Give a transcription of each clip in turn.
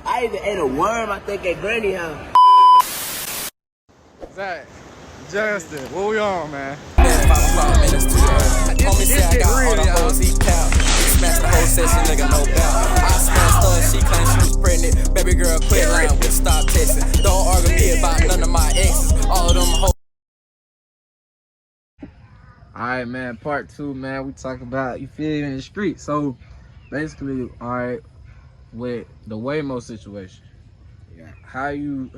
I even ate a worm, I think, at Granny house. Zach, Justin, what we on, man? 5 o'clock minutes too early. Homie say I got all the hoes he count. He smashed the whole session, nigga, no doubt. I smashed her, she claimed she was pregnant. Baby girl, quit lying, we stop texting. Don't argue me about none of my exes. All of them hoes. Alright, man, part 2, man. We talk about, you feel me, in the street. So, basically, alright, with the Waymo situation. Yeah. How you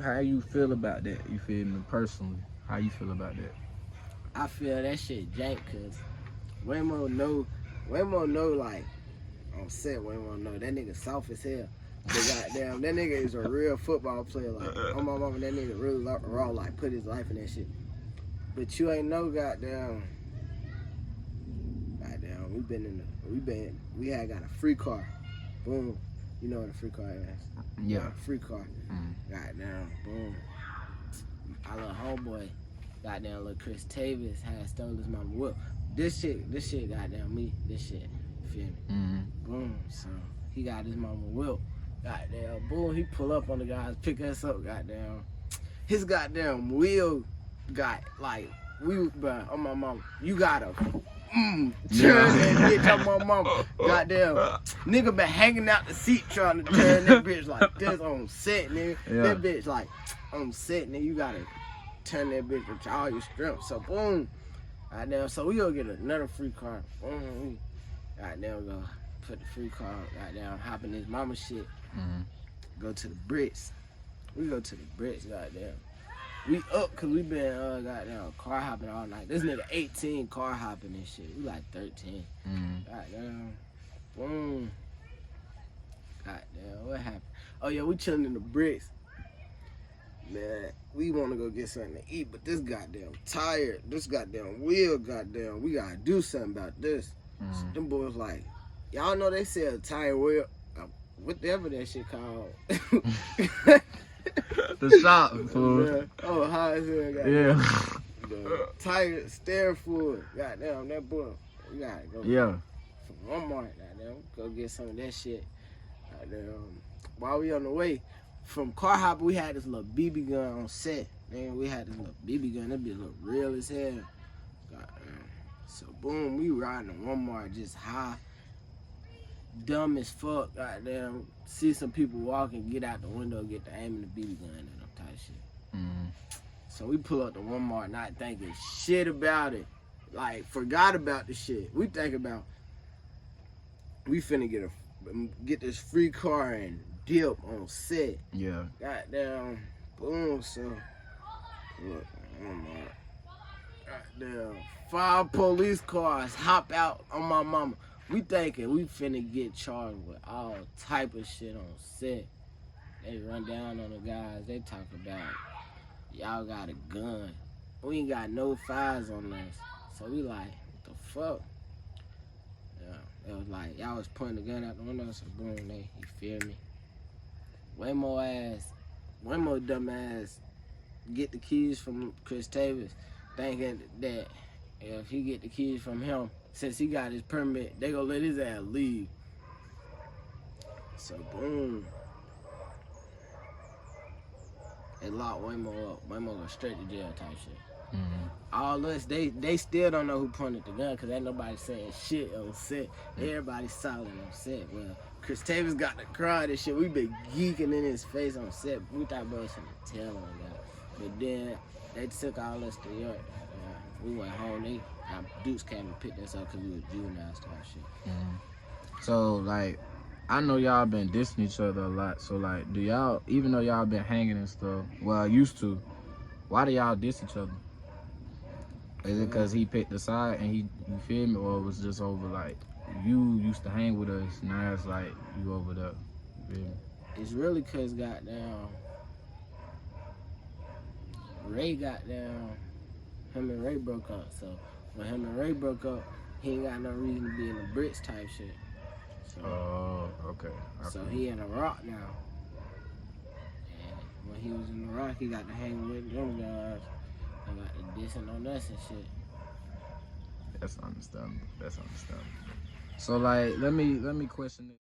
feel about that? You feel me, personally? How you feel about that? I feel that shit jank, cause Waymo know, like, on set, Waymo know, that nigga soft as hell. But goddamn, that nigga is a real football player, like, on my mama, that nigga really raw, like, put his life in that shit. But you ain't no goddamn, we had got a free car. Boom. You know what a free car is? Yeah. Free car. Goddamn, boom. Our little homeboy, goddamn little Chris Tavis had stole his mama whip. This shit, goddamn me, this shit, you feel me? Boom, so he got his mama whip. Goddamn, boom, he pull up on the guys, pick us up, goddamn. His goddamn wheel got, like, but on my mama, you gotta turn that bitch on my mama. Goddamn, nigga been hanging out the seat trying to turn that bitch like this on set, nigga. Yeah. That bitch like on set, nigga. You gotta turn that bitch with all your strength. So boom, goddamn. So we gonna get another free car. Boom, we goddamn go put the free car. Goddamn, hop in his mama shit. Go to the bricks. We go to the bricks. Goddamn. We up cause we been goddamn car hopping all night. This nigga 18 car hopping and shit. We like 13. Goddamn. Boom. Goddamn, what happened? Oh yeah, we chilling in the bricks. Man, we wanna go get something to eat, but this goddamn tired. This goddamn wheel, goddamn, we gotta do something about this. So them boys like, y'all know they sell a tire wheel. Whatever that shit called. The shop, fool. Yeah. Oh, high as hell, goddamn. Yeah. The tire steering fluid. Goddamn, that boy. We gotta go. Yeah. From Walmart, goddamn. Go get some of that shit. Goddamn. While we on the way, from car hopper, we had this little BB gun on set. Man, we had this little BB gun. That bitch look real as hell. Goddamn. So, boom, we riding to Walmart just high. Dumb as fuck, goddamn. See some people walking, get out the window, get the aim in the BB gun and them type shit. So we pull up to Walmart not thinking shit about it. Like, forgot about the shit. We think about, we finna get this free car and dip on set. Yeah. Goddamn, boom, so look, Walmart. Goddamn, 5 police cars hop out on my mama. We thinking we finna get charged with all type of shit on set. They run down on the guys. They talk about, y'all got a gun. We ain't got no fires on us. So we like, what the fuck? Yeah, it was like, y'all was pointing the gun out the window, so boom, you feel me? Waymo dumb ass get the keys from Chris Tavis, thinking that if he get the keys from him, since he got his permit, they gonna let his ass leave. So boom. They locked Waymo up. Waymo go straight to jail type shit. All us, they still don't know who pointed the gun because ain't nobody saying shit on set. Everybody silent on set. Well, Chris Tavis got the crowd and shit. We been geeking in his face on set. We thought boys finna tell him that. But then they took all us to York. We went home. Dukes came and picked us up because we were juveniles type shit. So, like, I know y'all been dissing each other a lot. So, like, do y'all, even though y'all been hanging and stuff, well, used to, why do y'all diss each other? Is it because he picked the side and you feel me? Or it was just over, like, you used to hang with us, now it's like you over there, you feel me? It's really because, goddamn, Ray goddamn, him and Ray broke up. So, when him and Ray broke up, he ain't got no reason to be in the bricks type shit. So, oh, okay. So he in Iraq now. And when he was in Iraq, he got to hang with them guys. They got to dissing on us and shit. That's understandable. So like, let me question it.